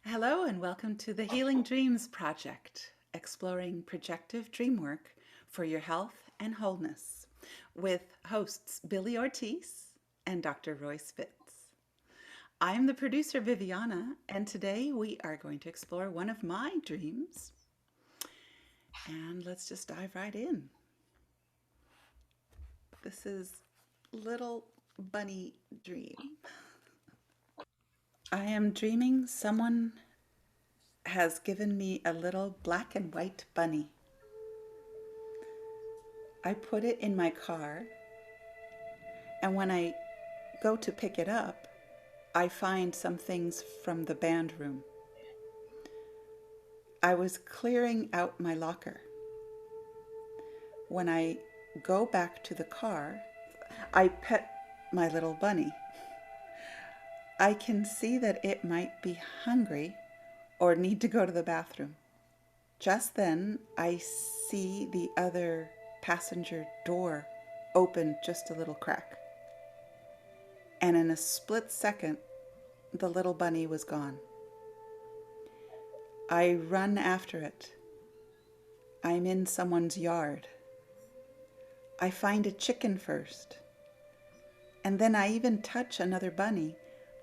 Hello, and welcome to the Healing Dreams Project, exploring projective dreamwork for your health and wholeness, with hosts Billie Ortiz and Dr. Royce Fitts. I'm the producer, Viviana, and today we are going to explore one of my dreams. And let's just dive right in. This is Little Bunny Dream. I am dreaming someone has given me a little black and white bunny. I put it in my car, and when I go to pick it up, I find some things from the band room. I was clearing out my locker. When I go back to the car, I pet my little bunny. I can see that it might be hungry or need to go to the bathroom. Just then, I see the other passenger door open just a little crack. And in a split second, the little bunny was gone. I run after it. I'm in someone's yard. I find a chicken first. And then I even touch another bunny,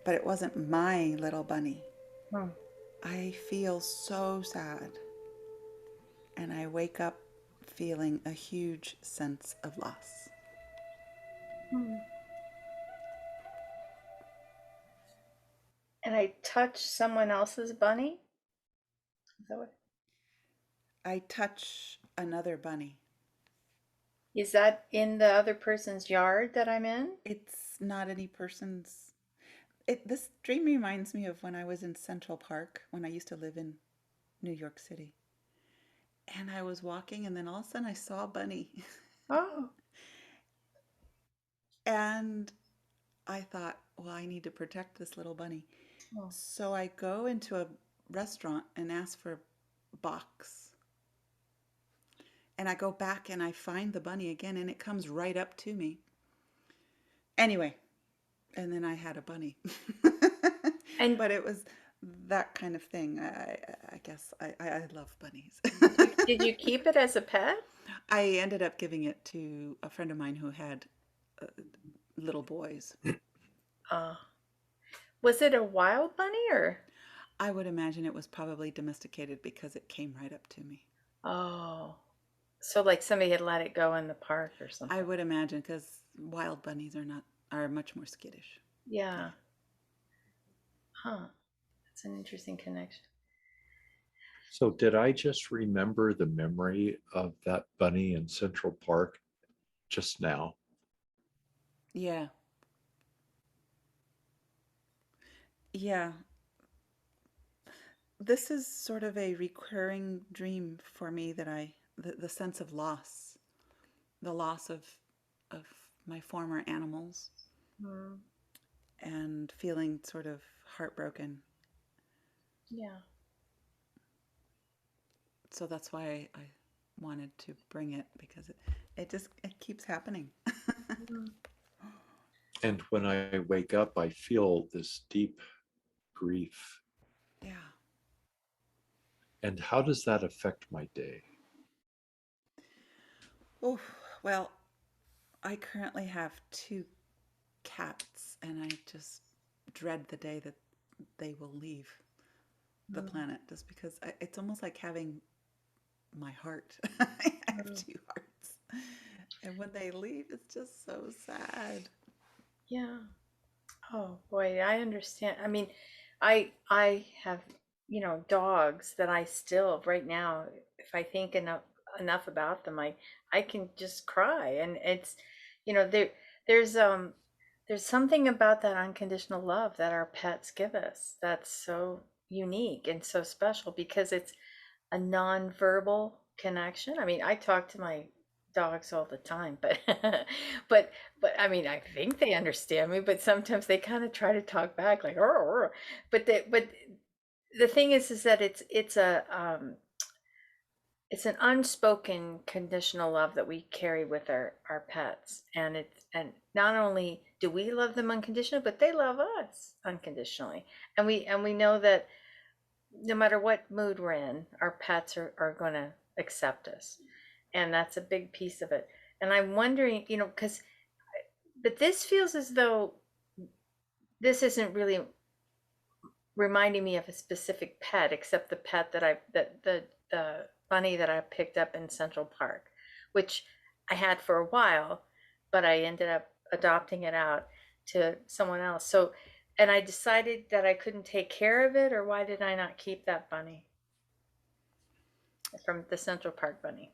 but it wasn't my little bunny. Hmm. I feel so sad. And I wake up feeling a huge sense of loss. And I touch someone else's bunny? I touch another bunny. Is that in the other person's yard that I'm in? It's not any person's. This dream reminds me of when I was in Central Park when I used to live in New York City. And I was walking, and then all of a sudden I saw a bunny. Oh, And I thought, well, I need to protect this little bunny. oh. So I go into a restaurant and ask for a box. And I go back and I find the bunny again, and it comes right up to me. Anyway, and then I had a bunny. And But it was that kind of thing. I guess I love bunnies. did you keep it as a pet? I ended up giving it to a friend of mine who had uh, little boys. Uh, was it a wild bunny or? I would imagine it was probably domesticated because it came right up to me. Oh, so like somebody had let it go in the park or I something. would imagine because wild bunnies are much more skittish. Yeah. Yeah. Huh. That's an interesting connection. So did I just remember the memory of that bunny in Central Park just now? Yeah. Yeah. This is sort of a recurring dream for me that the sense of loss, the loss of my former animals, Hmm. and feeling sort of heartbroken. Yeah. So that's why I wanted to bring it because it keeps happening. Mhm. And when I wake up, I feel this deep grief. Yeah. And how does that affect my day? Oh, well, I currently have two cats, and I just dread the day that they will leave the Mhm. planet just because it's almost like having my heart. I have Mhm. two hearts. And when they leave, it's just so sad. Yeah. Oh boy, I understand. I mean, I have, dogs that I still right now, if I think enough about them, I can just cry. And it's, there there's um there's something about that unconditional love that our pets give us that's so unique and so special because it's a nonverbal connection. I mean, I talk to my dogs all the time, but but I mean, I think they understand me, but sometimes they kind of try to talk back like, "Arr, arr." But the thing is that it's an unspoken conditional love that we carry with our pets, and not only do we love them unconditionally, but they love us unconditionally, and we know that no matter what mood we're in, our pets are going to accept us. And that's a big piece of it. And I'm wondering, because, but this feels as though this isn't really reminding me of a specific pet, except the pet the bunny that I picked up in Central Park, which I had for a while, but I ended up adopting it out to someone else. So, and I decided that I couldn't take care of it, or why did I not keep that bunny from the Central Park bunny?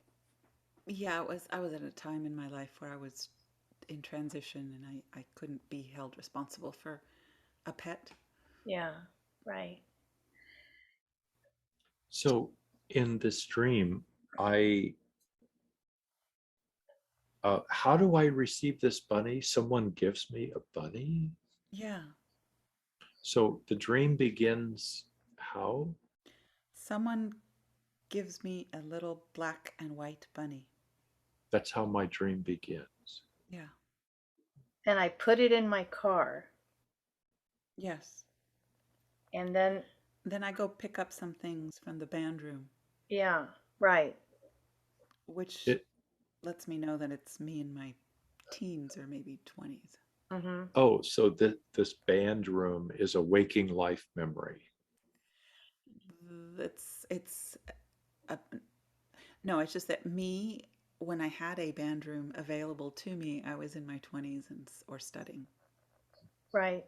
Yeah, I was at a time in my life where I was in transition and I couldn't be held responsible for a pet. Yeah, right. So in this dream, I how do I receive this bunny? Someone gives me a bunny. Yeah. So the dream begins how? Someone gives me a little black and white bunny. That's how my dream begins. Yeah. And I put it in my car, Yes. and then, Then I go pick up some things from the band room, yeah, right. which It lets me know that it's me in my teens or maybe 20s. Mm-hmm. oh, so this band room is a waking life memory. It's a, no, it's just that me when I had a band room available to me, I was in my 20s or studying. Right.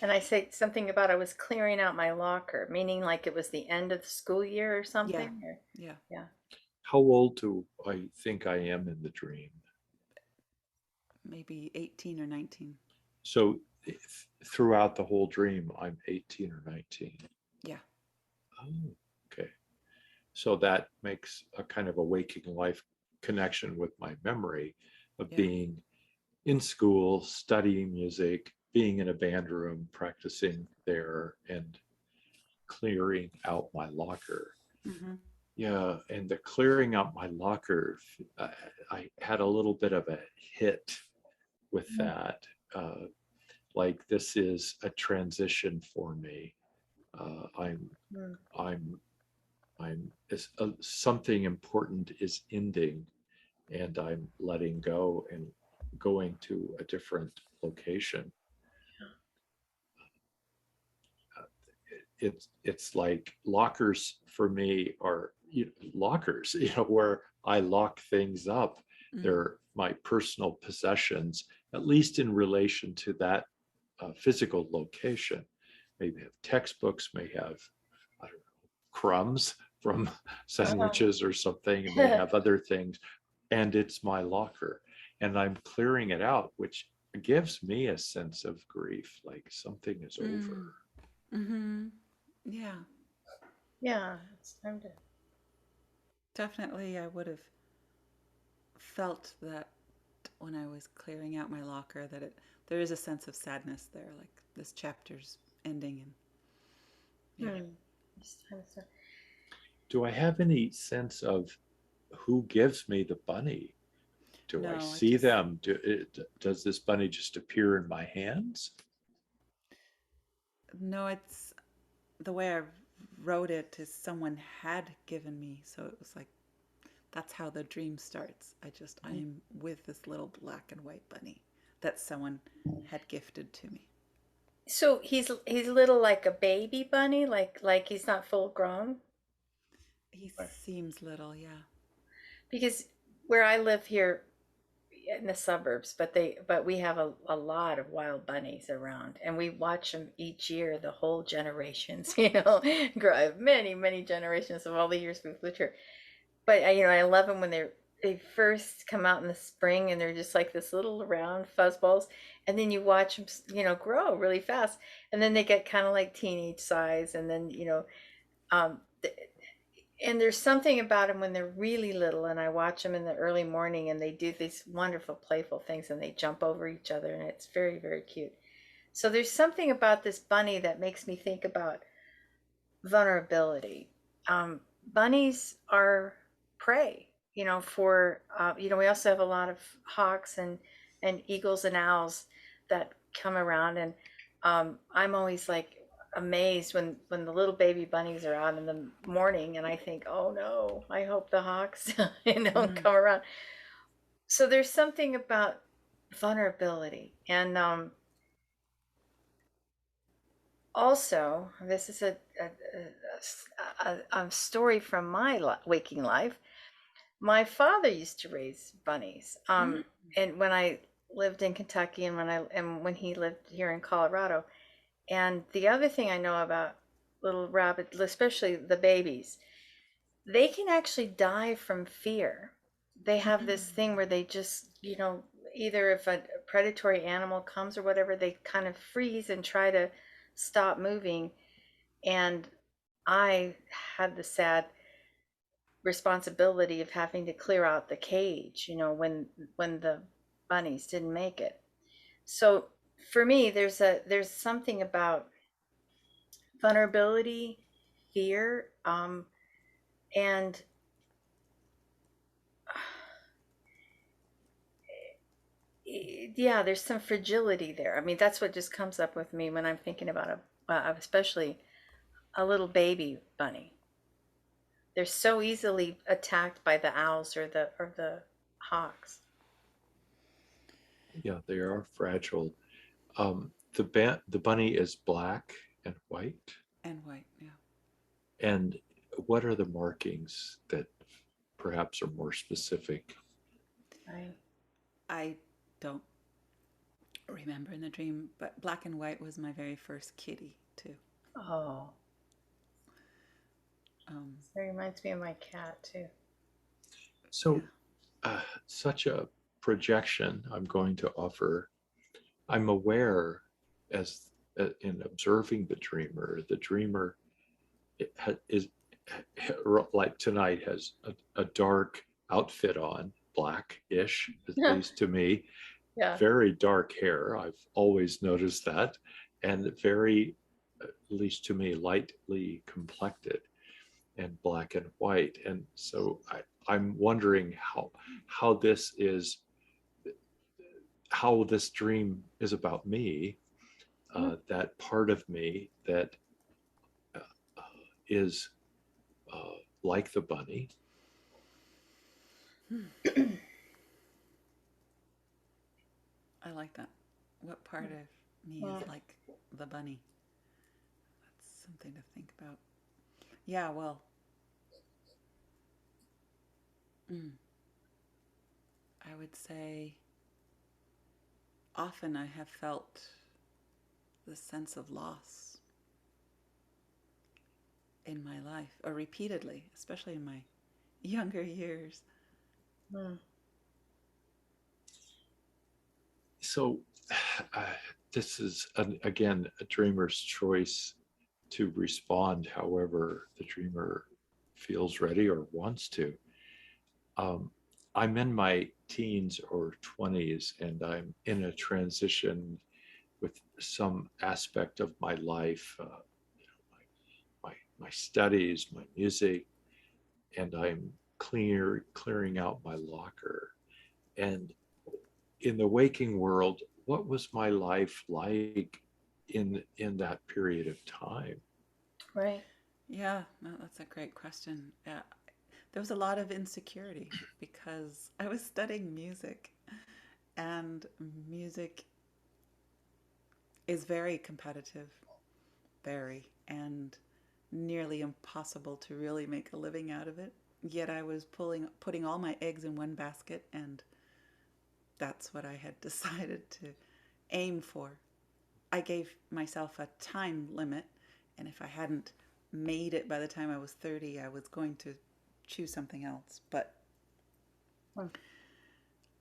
And I say something about I was clearing out my locker, meaning like it was the end of the school year or Yeah. something. Or, Yeah. yeah. How old do I think I am in the dream? Maybe 18 or 19. So throughout the whole dream, I'm 18 or 19. Yeah. Oh, okay. So that makes a kind of a waking life connection with my memory of Yeah. being in school, studying music, being in a band room, practicing there, and clearing out my locker. Mm-hmm. Yeah, and the clearing out my locker, I had a little bit of a hit with that. Uh, like this is a transition for me. Uh, I'm, Mm-hmm. I'm, something important is ending, and I'm letting go and going to a different location. It's like lockers for me are lockers, where I lock things up. Mm. They're my personal possessions, at least in relation to that physical location. Maybe have textbooks, may have, I don't know, crumbs from sandwiches or something, and may have other things. And it's my locker. And I'm clearing it out, which gives me a sense of grief, like something is over. Mm. Mm-hmm. Yeah. Yeah. It's time to. Definitely, I would have felt that when I was clearing out my locker that there is a sense of sadness there, like this chapter's ending, and yeah. Hmm. It's time to. Do I have any sense of who gives me the bunny? Do I No, see them? Does this bunny just appear in my hands? no, it's the way I wrote it is someone had given me, so it was like that's how the dream starts. I am with this little black and white bunny that someone had gifted to me. So he's little like a baby bunny, like he's not full grown. He Or- seems little, yeah. Because where I live here in the suburbs, but we have a lot of wild bunnies around, and we watch them each year, the whole generations, grow many generations of all the years we've lived here. But I love them when they first come out in the spring, and they're just like this little round fuzzballs, and then you watch them, grow really fast, and then they get kind of like teenage size, and then um, and there's something about them when they're really little, and I watch them in the early morning, and they do these wonderful playful things, and they jump over each other, and it's very, very cute. So there's something about this bunny that makes me think about vulnerability. Bunnies are prey, for we also have a lot of hawks and eagles and owls that come around, and I'm always like, amazed when the little baby bunnies are out in the morning, and I think, oh no, I hope the hawks don't Mm. come around. So there's something about vulnerability, and also this is a story from my waking life. My father used to raise bunnies, Mm. and when I lived in Kentucky, and when he lived here in Colorado. And the other thing I know about little rabbits, especially the babies, they can actually die from fear. They have this thing where they just, either if a predatory animal comes or whatever, they kind of freeze and try to stop moving. And I had the sad responsibility of having to clear out the cage, when the bunnies didn't make it. So for me, there's something about vulnerability, fear, and yeah, there's some fragility there. I mean, that's what just comes up with me when I'm thinking about especially a little baby bunny. They're so easily attacked by the owls or the hawks. Yeah, they are fragile. The bunny is black and white. And white, yeah. And what are the markings that perhaps are more specific? Right. I don't remember in the dream, but black and white was my very first kitty too. Oh, Um, that reminds me of my cat too. So, yeah. such a projection I'm going to offer. I'm aware as in observing the dreamer is like tonight has a dark outfit on, blackish, at least to me, Yeah. very dark hair. I've always noticed that, and very, at least to me, lightly complected and black and white. And so I'm wondering how this is, how this dream is about me, that part of me that uh, is like the bunny. I like that. What part of me is Mm. like the bunny? That's something to think about. Yeah, well, mm, I would say often I have felt the sense of loss in my life, or repeatedly, especially in my younger years. Mm. So uh, this is again a dreamer's choice to respond however the dreamer feels ready or wants to. um, I'm in my teens or 20s, and I'm in a transition with some aspect of my life, my studies, my music, and I'm clearing out my locker. And in the waking world, what was my life like in that period of time? Right. Yeah, no, that's a great question. Yeah, there was a lot of insecurity because I was studying music, and music is very competitive, very, and nearly impossible to really make a living out of it. Yet I was putting all my eggs in one basket, and that's what I had decided to aim for. I gave myself a time limit, and if I hadn't made it by the time I was 30, I was going to choose something else. But Mm.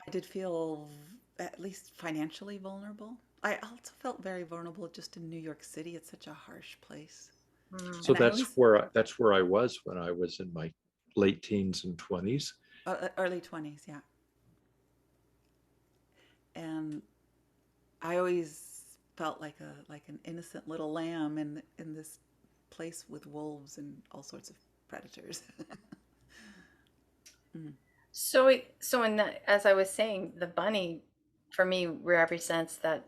I did feel at least financially vulnerable. I also felt very vulnerable just in New York City. It's such a harsh place. Mm. So And I always, that's where I was when I was in my late teens and 20s. early 20s, yeah. And I always felt like an innocent little lamb in this place with wolves and all sorts of predators. Mm. So in that, as I was saying, the bunny for me represents that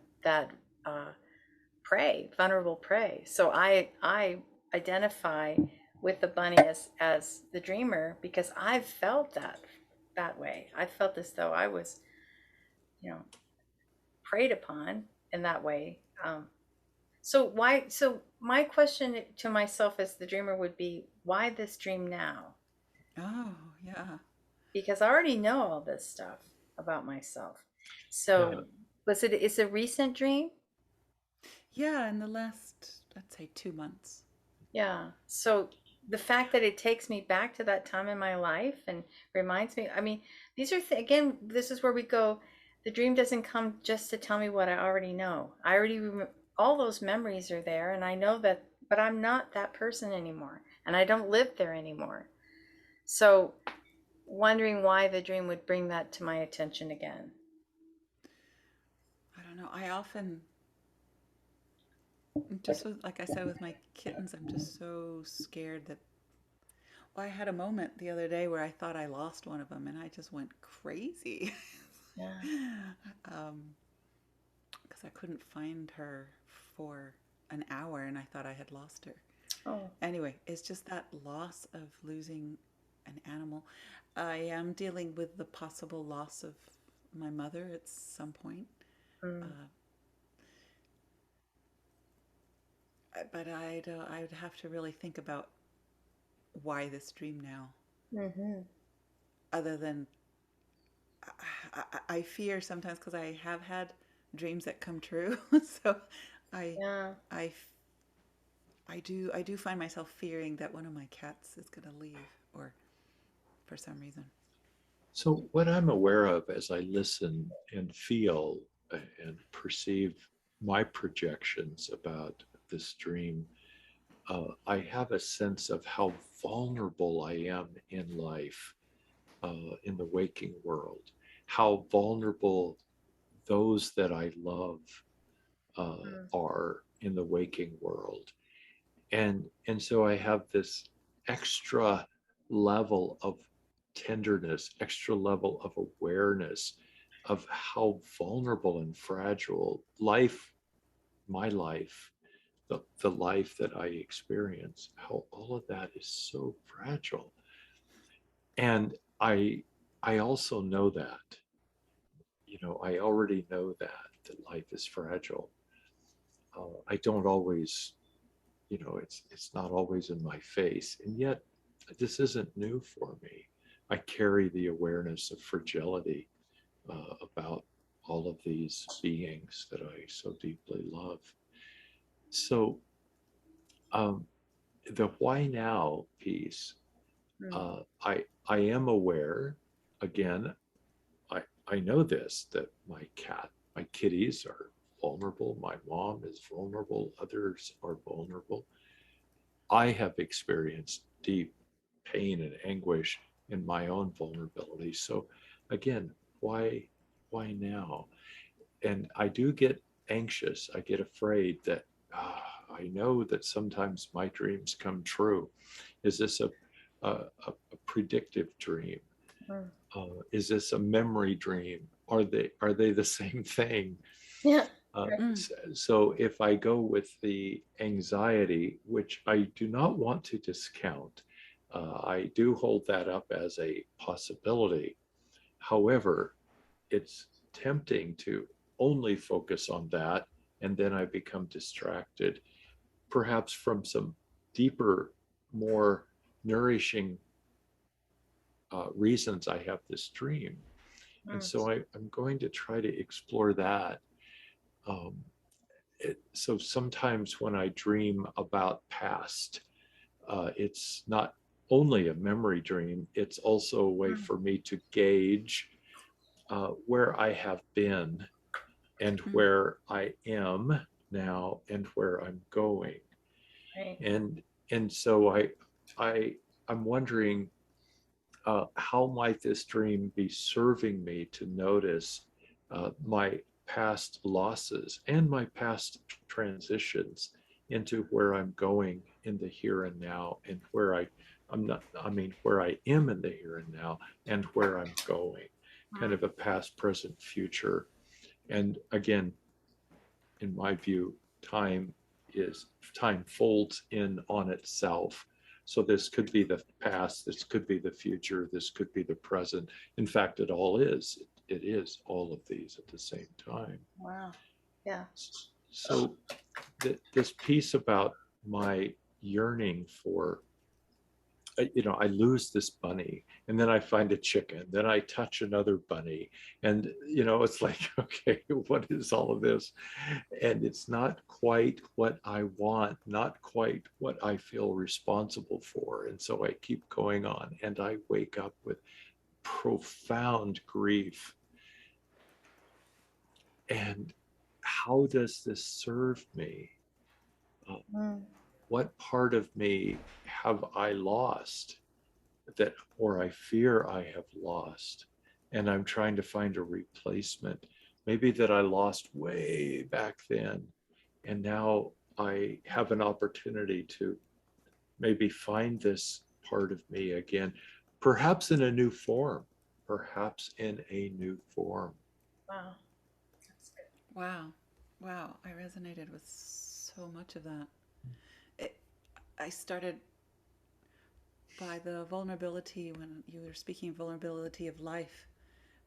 prey, vulnerable prey. So I identify with the bunny as the dreamer because I've felt that way. I felt as though I was, you know, preyed upon in that way. So why? So my question to myself as the dreamer would be, why this dream now? Oh, yeah. Because I already know all this stuff about myself. Yeah. So is a recent dream? Yeah, in the last, let's say, 2 months. Yeah. So the fact that it takes me back to that time in my life and reminds me, I mean, these are again, this is where we go. The dream doesn't come just to tell me what I already know. I already all those memories are there, and I know that, but I'm not that person anymore, and I don't live there anymore. So wondering why the dream would bring that to my attention again. I don't know. I often, just with, like I said, with my kittens, I'm just so scared that. Well, I had a moment the other day where I thought I lost one of them and I just went crazy. Yeah. Because I couldn't find her for an hour and I thought I had lost her. Oh. Anyway, it's just that loss of losing an animal. I am dealing with the possible loss of my mother at some point. Mm. Uh, but I would have to really think about why this dream now. Mm-hmm. Other than I fear sometimes because I have had dreams that come true. So I Yeah. I I do find myself fearing that one of my cats is going to leave or for some reason. So, what I'm aware of as I listen and feel and perceive my projections about this dream, I have a sense of how vulnerable I am in life, in the waking world, how vulnerable those that I love Mm. are in the waking world. And so I have this extra level of tenderness, extra level of awareness of how vulnerable and fragile life, my life, the life that I experience, how all of that is so fragile. And I also know that, I already know that life is fragile. I don't always, it's not always in my face, and yet this isn't new for me. I carry the awareness of fragility about all of these beings that I so deeply love. So um, the why now piece, Mm. I am aware. Again, I know this, that my kitties are vulnerable. My mom is vulnerable. Others are vulnerable. I have experienced deep pain and anguish in my own vulnerability. So again, why why now? And I do get anxious. I get afraid that I know that sometimes my dreams come true. Is this a predictive dream? Mm. Is this a memory dream? Are they the same thing? Yeah. Uh, Right. Mm. so if I go with the anxiety, which I do not want to discount, I do hold that up as a possibility. However, it's tempting to only focus on that, and then I become distracted, perhaps from some deeper, more nourishing reasons I have this dream. And Mm. so I'm going to try to explore that. Um, so sometimes when I dream about past, it's not only a memory dream, it's also a way Mm. for me to gauge where I have been and Mm. where I am now and where I'm going. Right. And and so I I'm wondering, how might this dream be serving me to notice my past losses and my past transitions into where I'm going in the here and now, and where I am in the here and now and where I'm going, kind Mm. of a past, present, future. And again, in my view, time time folds in on itself. So this could be the past, this could be the future, this could be the present. In fact, it all is. It is all of these at the same time. Wow. Yeah. So this piece about my yearning for, I lose this bunny and then I find a chicken, then I touch another bunny. And, it's like, okay, what is all of this? And it's not quite what I want, not quite what I feel responsible for. And so I keep going on and I wake up with profound grief. And how does this serve me? Mm. What part of me have I lost that, or I fear I have lost? And I'm trying to find a replacement, maybe that I lost way back then. And now I have an opportunity to maybe find this part of me again, perhaps in a new form, perhaps in a new form. Wow. That's good. Wow. Wow. I resonated with so much of that. It, I started by the vulnerability when you were speaking vulnerability of life.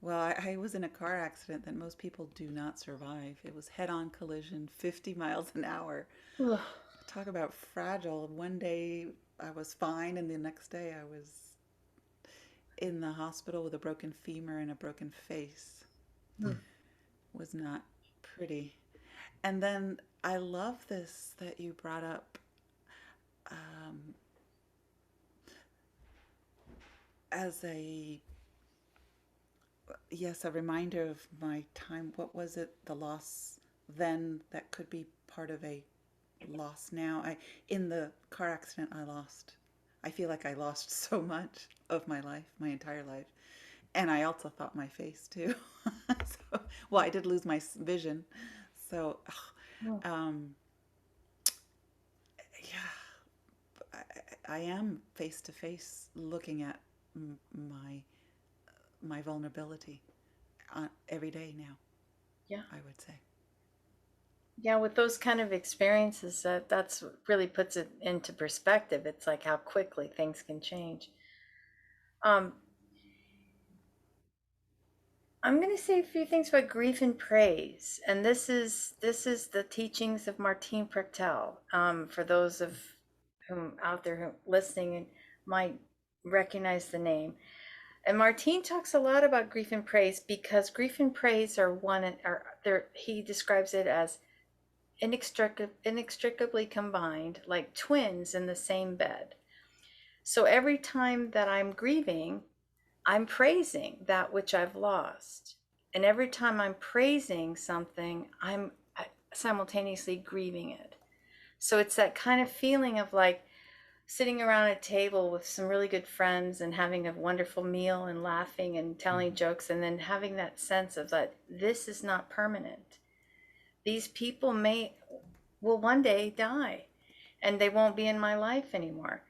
Well, I was in a car accident that most people do not survive. It was head-on collision, 50 miles an hour. Ugh. Talk about fragile. One day I was fine, and the next day I was in the hospital with a broken femur and a broken face. Mm. Was not pretty. And then I love this that you brought up um, as a yes, a reminder of my time. What was it? The loss then that could be part of a loss now. I in the car accident I lost. I feel like I lost so much of my life, my entire life. And I also thought my face too. So, well, I did lose my vision. So, Mm. um, yeah, I am face to face looking at my vulnerability every day now. Yeah. I would say. Yeah, with those kind of experiences, that's what really puts it into perspective. It's like how quickly things can change. Um, I'm going to say a few things about grief and praise, and this is the teachings of Martine Prechtel. For those of whom out there who listening and might recognize the name, and Martine talks a lot about grief and praise because grief and praise are one. Are there? He describes it as inextricably combined, like twins in the same bed. So every time that I'm grieving, I'm praising that which I've lost. And every time I'm praising something, I'm simultaneously grieving it. So it's that kind of feeling of like sitting around a table with some really good friends and having a wonderful meal and laughing and telling jokes, and then having that sense of that this is not permanent. These people will one day die and they won't be in my life anymore.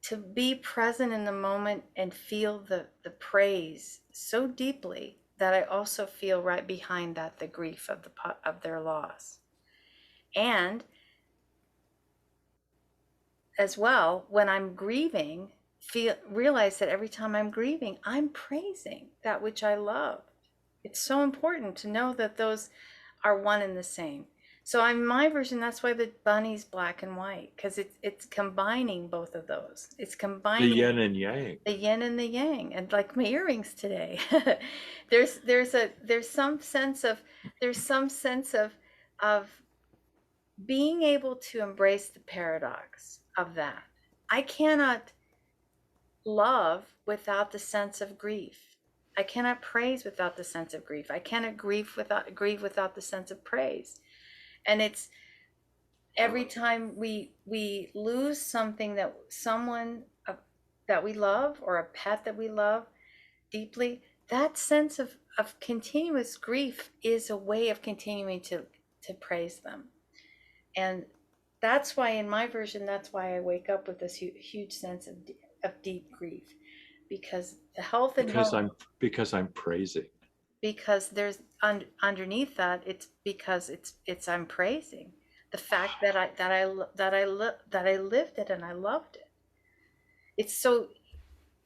To be present in the moment and feel the praise so deeply that I also feel right behind that the grief of their loss. And as well, when I'm grieving, realize that every time I'm grieving, I'm praising that which I love. It's so important to know that those are one and the same. So in my version, that's why the bunny's black and white, because it's combining both of those. It's The combining yin and yang. the yin and the yang, and like my earrings today. There's some sense of being able to embrace the paradox of that. I cannot love without the sense of grief. I cannot praise without the sense of grief. I cannot grieve without the sense of praise. And it's every time we lose something that we love, or a pet that we love deeply, that sense of continuous grief is a way of continuing to praise them. And that's why in my version, that's why I wake up with this huge sense of deep grief, because the health and because health, I'm because I'm praising. because there's underneath that, it's because it's I'm praising The fact that I lived it and I loved it. It's so,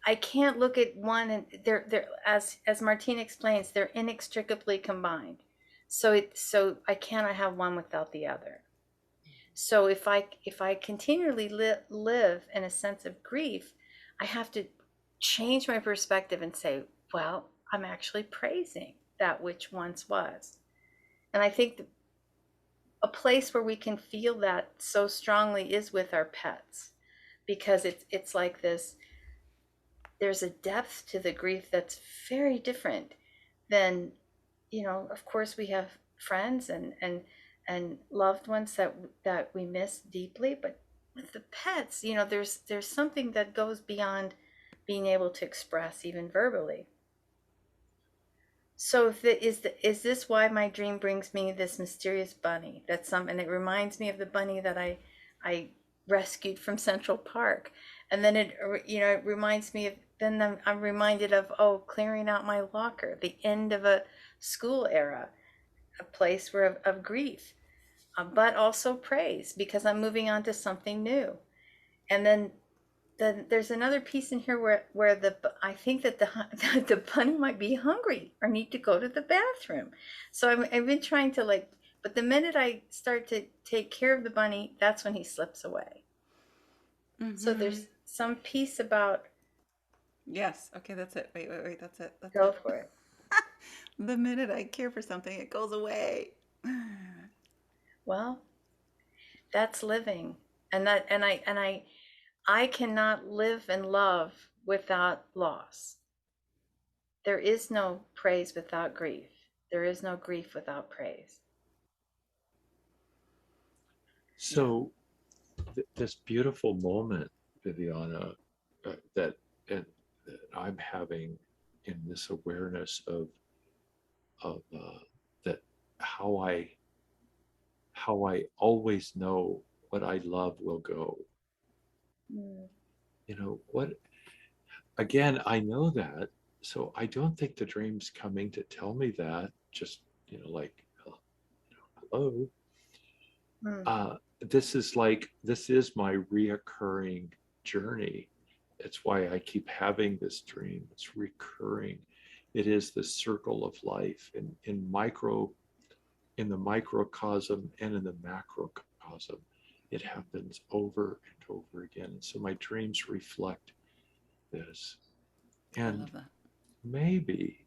I can't look at one and they're as Martine explains, they're inextricably combined. So I cannot have one without the other. So if I continually live in a sense of grief, I have to change my perspective and say, well, I'm actually praising that which once was. And I think a place where we can feel that so strongly is with our pets, because it's like this, there's a depth to the grief that's very different than, of course we have friends and loved ones that we miss deeply, but with the pets, there's something that goes beyond being able to express even verbally. So is this why my dream brings me this mysterious bunny? And it reminds me of the bunny that I rescued from Central Park, and then it reminds me of, then I'm reminded of, oh, clearing out my locker, the end of a school era, a place where of grief, but also praise because I'm moving on to something new. And then there's another piece in here where I think that the bunny might be hungry or need to go to the bathroom. So I've been trying to, like, but the minute I start to take care of the bunny, that's when he slips away. So Mm-hmm. there's some piece about, Yes. Okay, that's it. Wait. That's it. That's go it. for it. The minute I care for something, it goes away. Well, that's living, and I cannot live and love without loss. There is no praise without grief. There is no grief without praise. Yeah. So this beautiful moment, Viviana, that and that I'm having in this awareness of that how I always know what I love will go. Mm. What again, I know that, so I don't think the dream's coming to tell me that. Just like, hello. Mm. This is my reoccurring journey. It's why I keep having this dream. It's recurring. It is the circle of life in the microcosm and in the macrocosm. It happens over and over again. And so my dreams reflect this. I And love that. maybe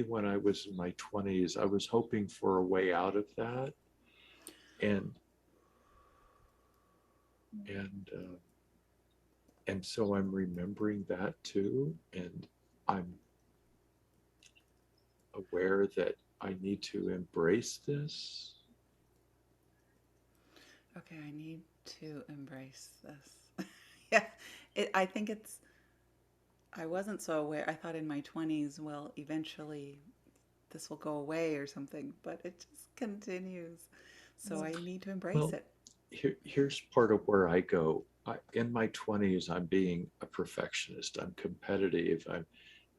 when I was in my 20s, I was hoping for a way out of that. And and uh, and so I'm remembering that too, and I'm aware that I need to embrace this. Okay, I need to embrace this. Yeah, I think it's, I wasn't so aware. I thought in my 20s, well, eventually this will go away or something, but it just continues. So I need to embrace Well, it. here's part of where I go. In my 20s, I'm being a perfectionist. I'm competitive.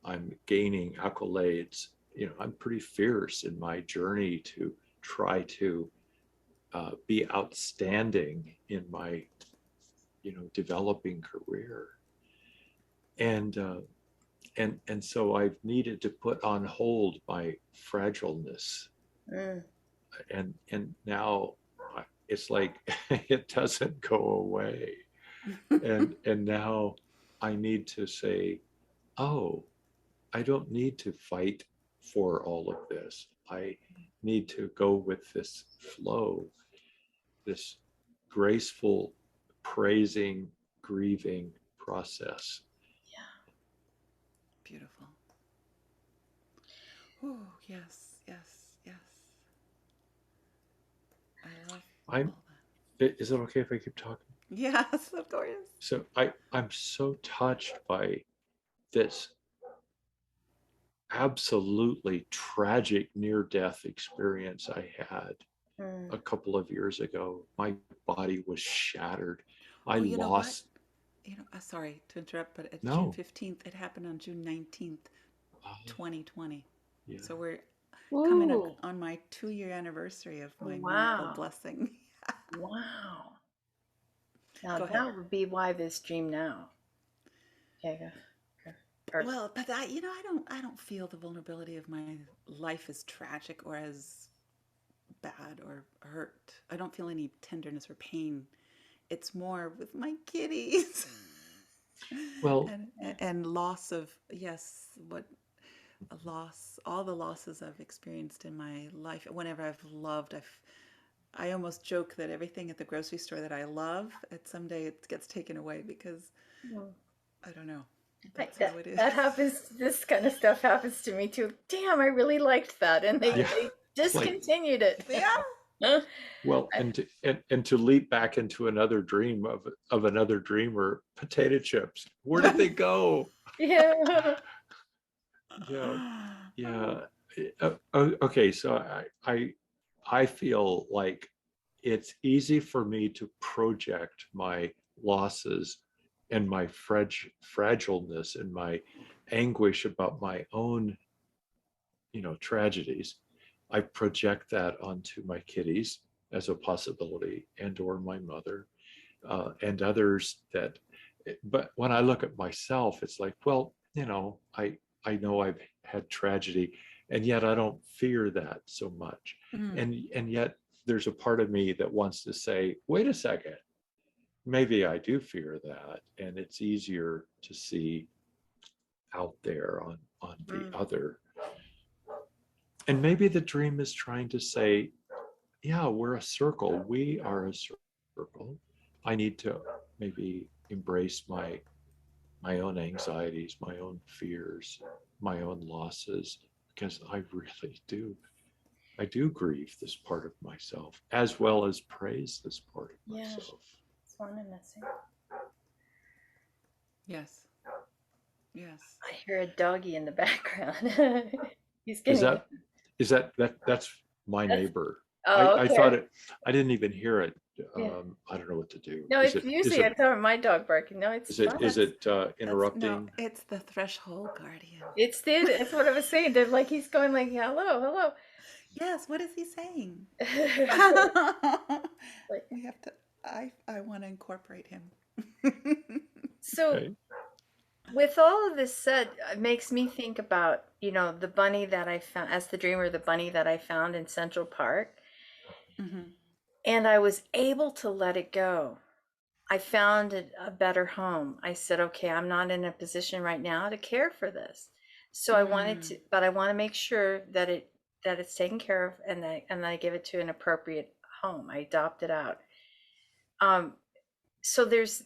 I'm gaining accolades. I'm pretty fierce in my journey to try to be outstanding in my developing career. And uh, and and so I've needed to put on hold my fragileness, Mm. and now it's like it doesn't go away, and now I need to say, oh, I don't need to fight for all of this. I need to go with this flow, this graceful praising, grieving process. Yeah. Beautiful. Oh, yes, yes, yes. I love I'm all that. Is it okay if I keep talking? Yes, of course. So I'm so touched by this absolutely tragic near death experience I had Mm. a couple of years ago. My body was shattered. I Oh, you know what? lost, Sorry to interrupt, but it's June no, 15th. It happened on June 19th, uh, 2020. yeah. So we're coming Ooh. on my 2-year anniversary of my miracle Wow. blessing. Wow. Now Go ahead. that would be why this dream now. Okay, go. Or, Well, but I don't feel the vulnerability of my life as tragic or as bad or hurt. I don't feel any tenderness or pain. It's more with my kitties. Well, And loss of, yes, what a loss, all the losses I've experienced in my life. Whenever I've loved, I almost joke that everything at the grocery store that I love, someday it gets taken away because mm, I don't know. That's that how it is. that happens. This kind of stuff happens to me too. Damn, I really liked that, and they yeah, they like, discontinued it. Yeah. well, and to leap back into another dream of another dreamer, potato chips. Where did they go? Yeah. Yeah, yeah. Okay, so I feel like it's easy for me to project my losses and my fragileness and my anguish about my own, tragedies. I project that onto my kitties as a possibility, and or my mother, and others that. But when I look at myself, it's like, well, I know I've had tragedy, and yet I don't fear that so much. Mm. And yet there's a part of me that wants to say, wait a second, maybe I do fear that, and it's easier to see out there on the Mm. other. And maybe the dream is trying to say, yeah, we're a circle. We are a circle. I need to maybe embrace my own anxieties, my own fears, my own losses, because I really do. I do grieve this part of myself as well as praise this part of Yeah. myself. It's one I'm missing. Yes. Yes. I hear a doggy in the background. He's Is getting. that's my That's. neighbor? Oh, I okay. thought it. I didn't even hear it. Yeah. I don't know what to do. No, Is it's it is usually it I thought my dog barking. No, it's is it fine. is it No, interrupting? it's the threshold guardian. It's what I was saying. They're like he's going like hello, hello. Yes, what is he saying? Like We have to I want to incorporate him. so Okay. with all of this said, it makes me think about, the bunny that I found as the dreamer, the bunny that I found in Central Park, Hmm. and I was able to let it go. I found a better home. I said, okay, I'm not in a position right now to care for this. So I wanted Mm. to, but I want to make sure that it's taken care of and I give it to an appropriate home. I adopt it out. Um, so there's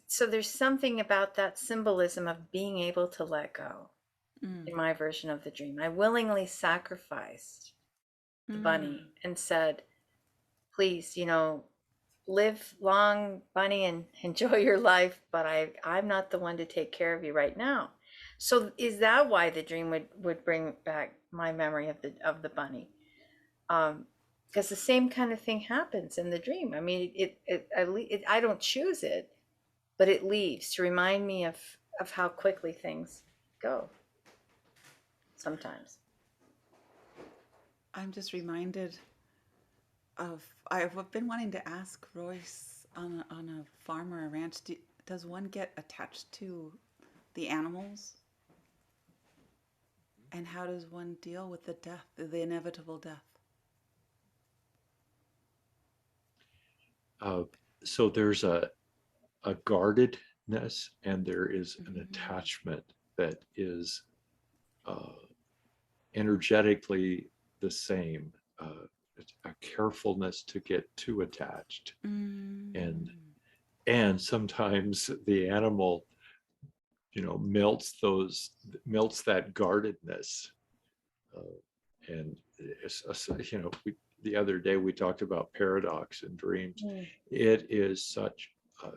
something about that symbolism of being able to let go Mm. in my version of the dream. I willingly sacrificed the Mm. bunny and said, please, live long, bunny, and enjoy your life, but I'm not the one to take care of you right now. So is that why the dream would bring back my memory of the bunny? Because the same kind of thing happens in the dream. I mean, I don't choose it, but it leaves to remind me of how quickly things go sometimes. I'm just reminded of I've been wanting to ask Royce on a farm or a ranch. Does one get attached to the animals, and how does one deal with the death, the inevitable death? Uh, so there's a guardedness and there is an Mm. attachment that is uh, energetically the same. A carefulness to get too attached, and Mm. and sometimes the animal, melts that guardedness, uh, and the other day we talked about paradox in dreams. Mm. It is such a,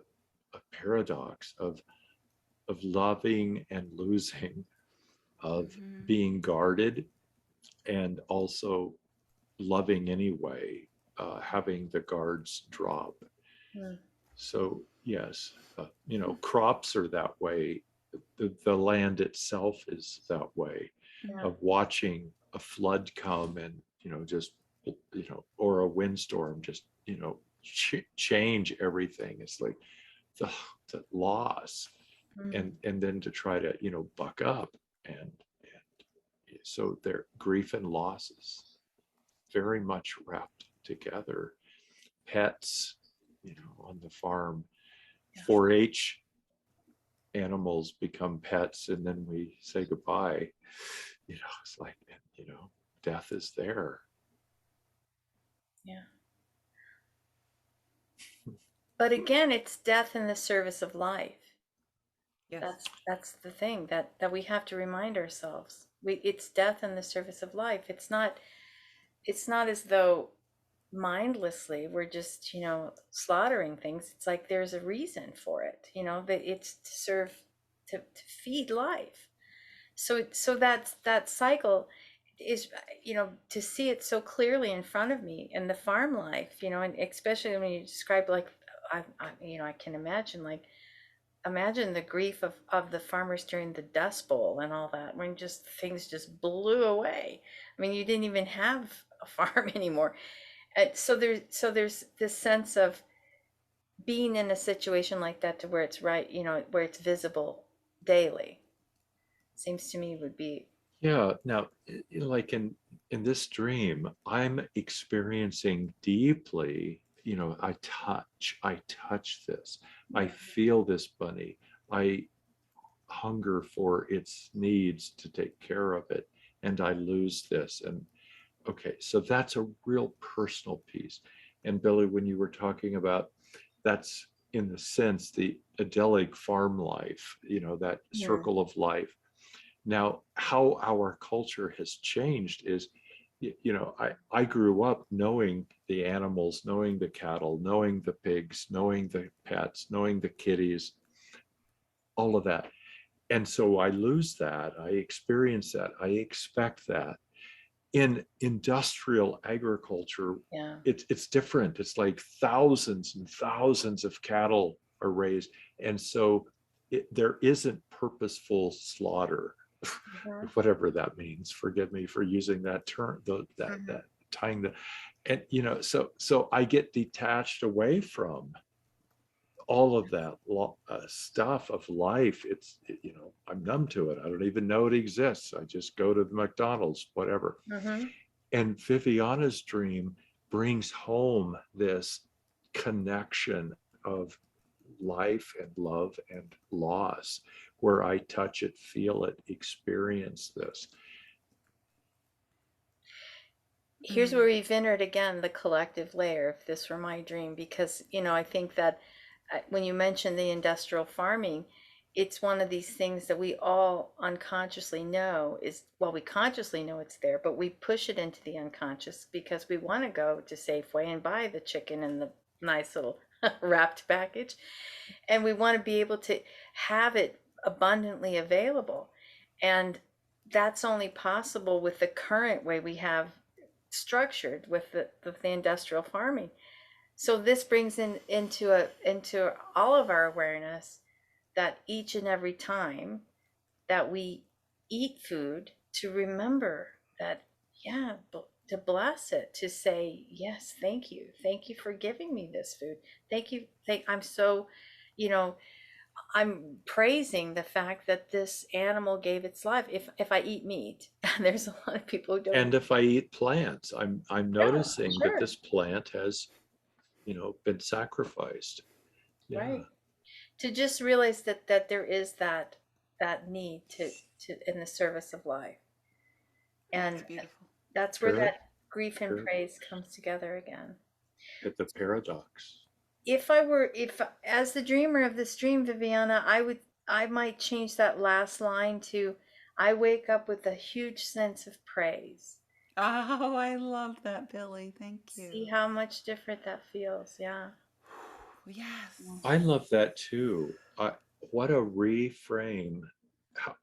a paradox of loving and losing, of Mm-hmm. being guarded and also loving anyway, having the guards drop. Mm. So yes, crops are that way. The land itself is that way, Yeah. of watching a flood come and just or a windstorm just change everything. It's like the, the loss, Mm. and then to try to, buck up, and so their grief and losses very much wrapped together. Pets, on the farm, Yeah. 4-H animals become pets, and then we say goodbye. It's like, death is there. Yeah. But again, it's death in the service of life. Yes. That's the thing that we have to remind ourselves. It's death in the service of life. It's not as though mindlessly we're just, slaughtering things. It's like there's a reason for it, that it's to serve, to feed life. So that cycle is, to see it so clearly in front of me in the farm life, and especially when you describe, like, I can imagine, like, imagine the grief of the farmers during the Dust Bowl and all that, when just things just blew away. I mean, you didn't even have a farm anymore. And so there's this sense of being in a situation like that, to where it's right, where it's visible daily, seems to me would be. Yeah. Now, like in this dream, I'm experiencing deeply, I touch this. I feel this bunny. I hunger for its needs to take care of it, and I lose this. And okay, so that's a real personal piece. And Billy, when you were talking about, that's in the sense the idyllic farm life, that Yeah. circle of life. Now, how our culture has changed is, I grew up knowing the animals, knowing the cattle, knowing the pigs, knowing the pets, knowing the kitties, all of that. And so I lose that. I experience that. I expect that. In industrial agriculture, Yeah. it's different. It's like thousands and thousands of cattle are raised. And so there isn't purposeful slaughter, Mhm. whatever that means. Forgive me for using that term, Mhm. that tying the, and so I get detached away from all of that stuff of life. I'm numb to it. I don't even know it exists. I just go to the McDonald's, whatever. Mhm. And Viviana's dream brings home this connection of life and love and loss, where I touch it, feel it, experience this. Here's where we've entered again the collective layer, if this were my dream, because, I think that, when you mention the industrial farming, it's one of these things that we all unconsciously know is, well, we consciously know it's there, but we push it into the unconscious because we want to go to Safeway and buy the chicken in the nice little wrapped package. And we want to be able to have it abundantly available. And that's only possible with the current way we have structured with the industrial farming. So this brings into all of our awareness that each and every time that we eat food, to remember that, yeah, to bless it, to say, yes, thank you for giving me this food. Thank you. I'm so, you know, I'm praising the fact that this animal gave its life. If I eat meat, there's a lot of people who don't And eat. if I eat plants, I'm Yeah, noticing that sure. this plant has, been sacrificed. Yeah. Right. To just realize that there is that need to in the service of life. That's And beautiful. that's where Parad, that grief and parad, praise comes together again. at the paradox. If as the dreamer of this dream, Viviana, I might change that last line to, I wake up with a huge sense of praise. Oh, I love that, Billy. Thank you. See how much different that feels. Yeah. Yes. I love that too. What a reframe. How,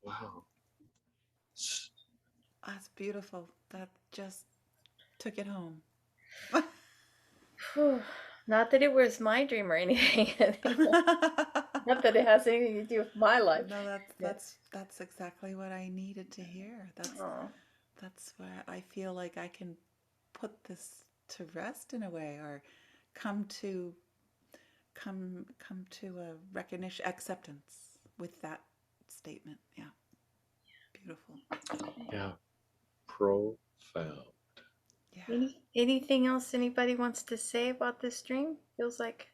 wow. That's beautiful. That just took it home. Whew. Not that it was my dream or anything. Not that it has anything to do with my life. No, that's Yeah. that's exactly what I needed to hear. Oh. That's where I feel like I can put this to rest in a way, or come to come to a recognition, acceptance with that statement. Yeah, beautiful. Yeah, profound. Yeah, Anything else anybody wants to say about this dream? Feels like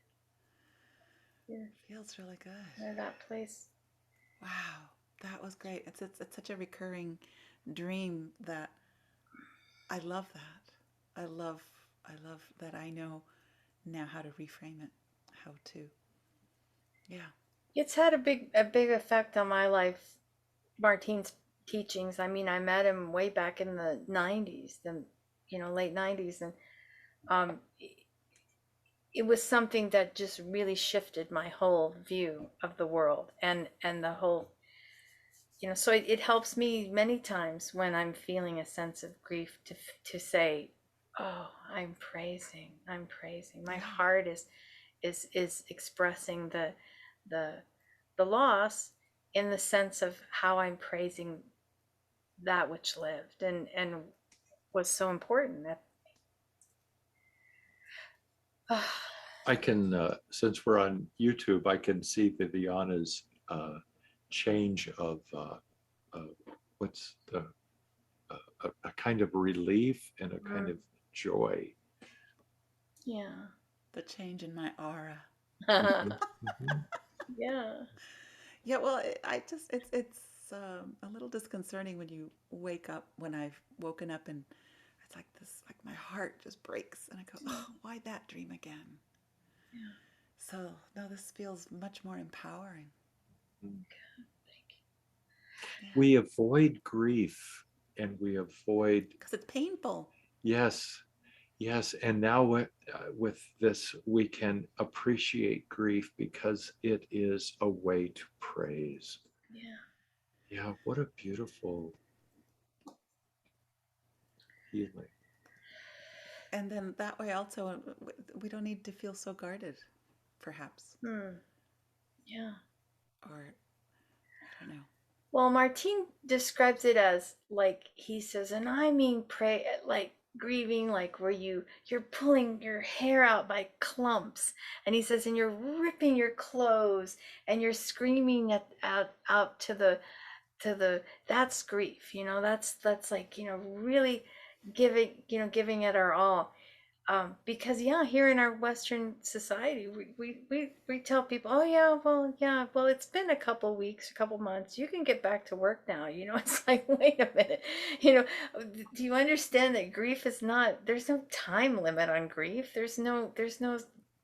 you're feels really good. at that place. Wow, that was great. It's such a recurring dream that I love that. I love that I know now how to reframe it, how to. Yeah. It's had a big effect on my life. Martine's teachings. I mean, I met him way back in the '90s, the late '90s, and um, it was something that just really shifted my whole view of the world and the whole. So it helps me many times when I'm feeling a sense of grief to say, "Oh, I'm praising. My Yeah. heart is expressing the the loss in the sense of how I'm praising that which lived and was so important that I can, since we're on YouTube, I can see Viviana's change of what's the a kind of relief and a kind of joy. yeah. The change in my aura. Mhm, mhm. Yeah. Yeah, well, it's a little disconcerting when you wake up. When I've woken up and it's like this, like my heart just breaks, and I go, "Oh, why that dream again?" Yeah. So no, this feels much more empowering. Yeah, We avoid grief and we avoid, because it's painful. yes, yes. And now with this, we can appreciate grief because it is a way to praise. Yeah. Yeah, what a beautiful healing. And then that way also, we don't need to feel so guarded, perhaps, Yeah. or I don't know. Well, Martine describes it as like he says, and I mean pray like grieving, like where you're pulling your hair out by clumps, and he says, and you're ripping your clothes, and you're screaming out to the that's grief. That's like really giving it our all. Because yeah, here in our Western society, we tell people, oh yeah, well, it's been a couple weeks, a couple months, you can get back to work now. It's like, wait a minute, you know, do you understand that grief is not? There's no time limit on grief. There's no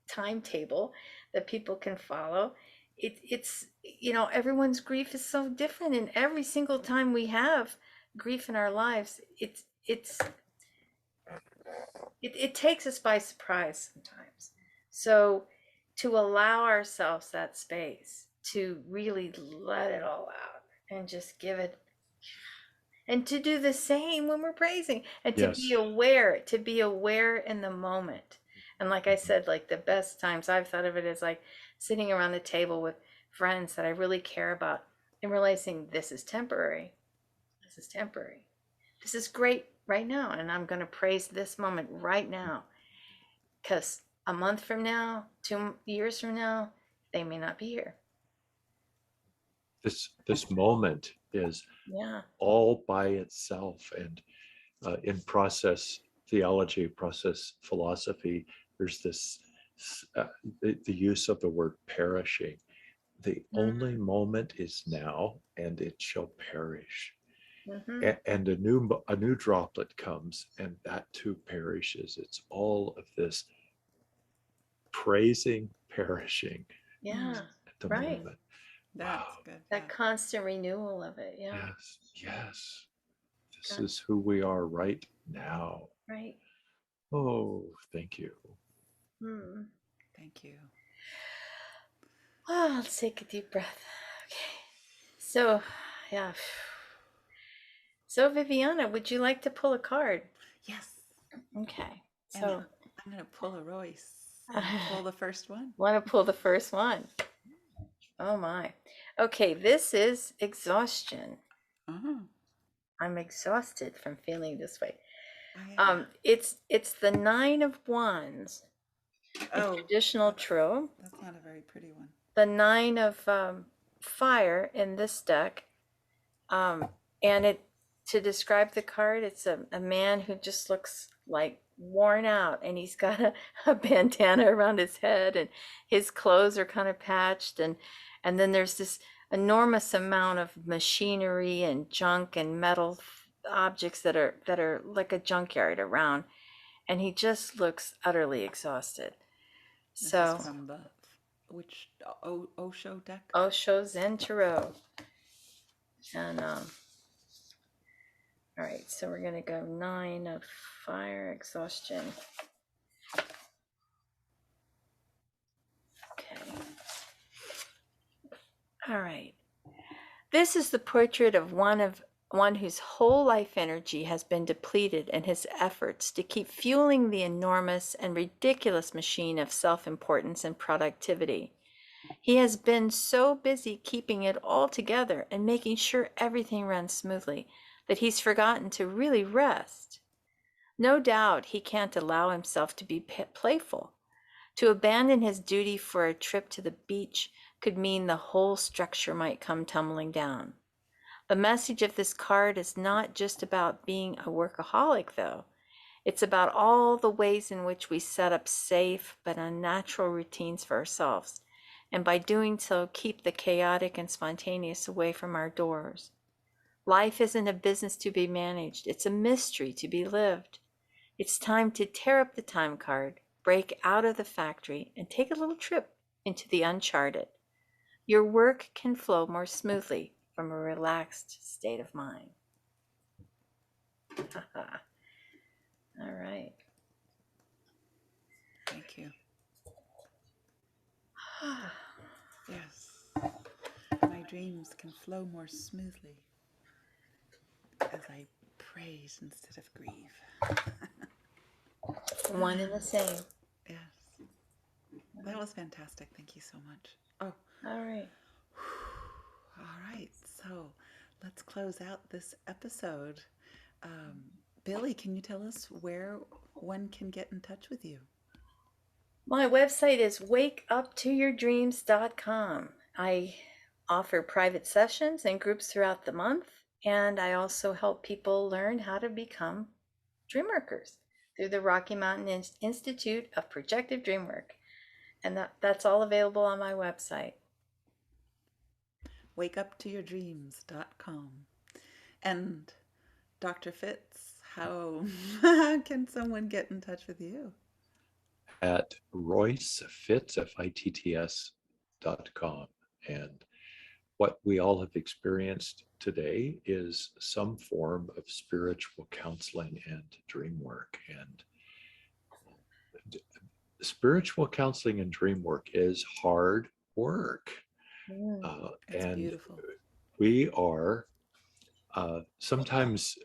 timetable that people can follow. It's everyone's grief is so different, and every single time we have grief in our lives, it takes us by surprise sometimes. So to allow ourselves that space to really let it all out and just give it, and to do the same when we're praising, and Yes. to be aware in the moment. And like I said, like the best times I've thought of it as like sitting around the table with friends that I really care about and realizing this is temporary. This is temporary. This is great right now, and I'm going to praise this moment right now, because a month from now, 2 years from now, they may not be here. This moment is Yeah. all by itself. And in process theology, process philosophy, there's this the use of the word perishing. The only moment is now, and it shall perish. Mm-hmm. And a new droplet comes, and that too perishes. It's all of this praising, perishing Yeah. at the Right. moment. That's Wow. good. Yeah. That constant renewal of it. Yeah. Yes. Yes. This Con- is who we are right now. right. Oh, thank you. Hmm. Thank you. Oh, let's take a deep breath. Okay. So, yeah. So, Viviana, would you like to pull a card? Yes. Okay. And So, I'm going to pull a Royce and I pull the first one. want to pull the first one. Oh my. Okay, this is exhaustion. Uh-huh. I'm exhausted from feeling this way. Oh, yeah. It's the Nine of Wands, a Oh, traditional true. that's not a very pretty one. The 9 of fire in this deck. And it, to describe the card, it's a man who just looks like worn out, and he's got a bandana around his head, and his clothes are kind of patched, and then there's this enormous amount of machinery and junk and metal objects that are like a junkyard around, and he just looks utterly exhausted. This So is from the which Osho deck? Osho Zen Tarot. And all right, so we're gonna go 9 of fire, exhaustion. Okay. All right. This is the portrait of one whose whole life energy has been depleted in his efforts to keep fueling the enormous and ridiculous machine of self-importance and productivity. He has been so busy keeping it all together and making sure everything runs smoothly that he's forgotten to really rest. No doubt he can't allow himself to be playful. To abandon his duty for a trip to the beach could mean the whole structure might come tumbling down. The message of this card is not just about being a workaholic, though. It's about all the ways in which we set up safe but unnatural routines for ourselves, and by doing so, keep the chaotic and spontaneous away from our doors. Life isn't a business to be managed, it's a mystery to be lived. It's time to tear up the time card, break out of the factory, and take a little trip into the uncharted. Your work can flow more smoothly from a relaxed state of mind. All right. Thank you. Yes. My dreams can flow more smoothly as I praise instead of grieve. One and the same. Yes. That was fantastic. Thank you so much. Oh, All right. all right. So let's close out this episode. Billie, can you tell us where one can get in touch with you? My website is wakeuptoyourdreams.com. I offer private sessions and groups throughout the month, and I also help people learn how to become dreamworkers through the Rocky Mountain Institute of Projective Dreamwork. And that's all available on my website. Wakeuptoyourdreams.com. And Dr. Fitts, how can someone get in touch with you? At Royce Fitts, FITTS.com. And what we all have experienced today is some form of spiritual counseling and dream work. And spiritual counseling and dream work is hard work. It's And beautiful. we are sometimes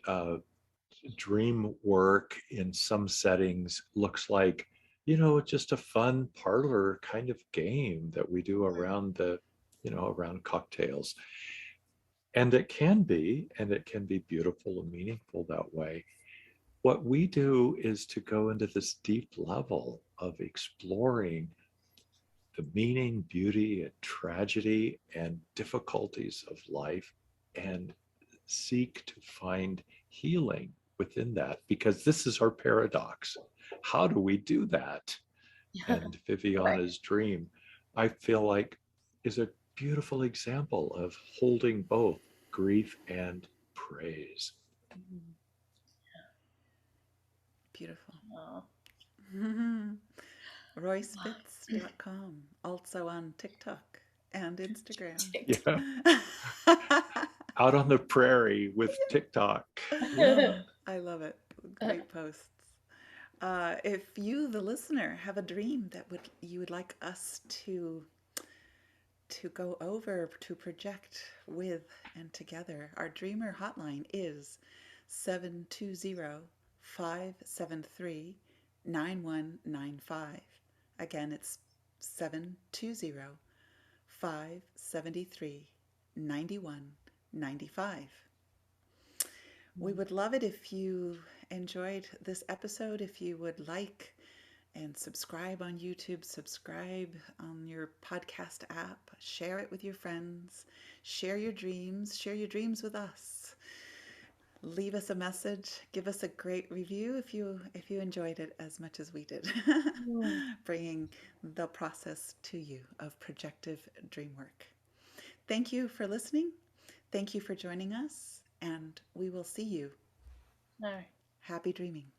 dream work in some settings looks like, just a fun parlor kind of game that we do around around cocktails. And it can be beautiful and meaningful that way. What we do is to go into this deep level of exploring the meaning, beauty, and tragedy and difficulties of life, and seek to find healing within that, because this is our paradox. How do we do that? And Viviana's dream, I feel like, is a beautiful example of holding both grief and praise. Beautiful. Oh. RoyceFitts.com, also on TikTok and Instagram. Yeah. Out on the prairie with TikTok. Yeah, I love it. Great posts. If you, the listener, have a dream that you would like us to go over, to project with and together, our dreamer hotline is 720-573-9195. Again, it's 720-573-9195. We would love it if you enjoyed this episode. If you would like and subscribe on YouTube, subscribe on your podcast app, share it with your friends, share your dreams with us. Leave us a message, give us a great review if you enjoyed it as much as we did. Mm. Bringing the process to you of projective dream work. Thank you for listening. Thank you for joining us, and we will see you. All right. Happy dreaming.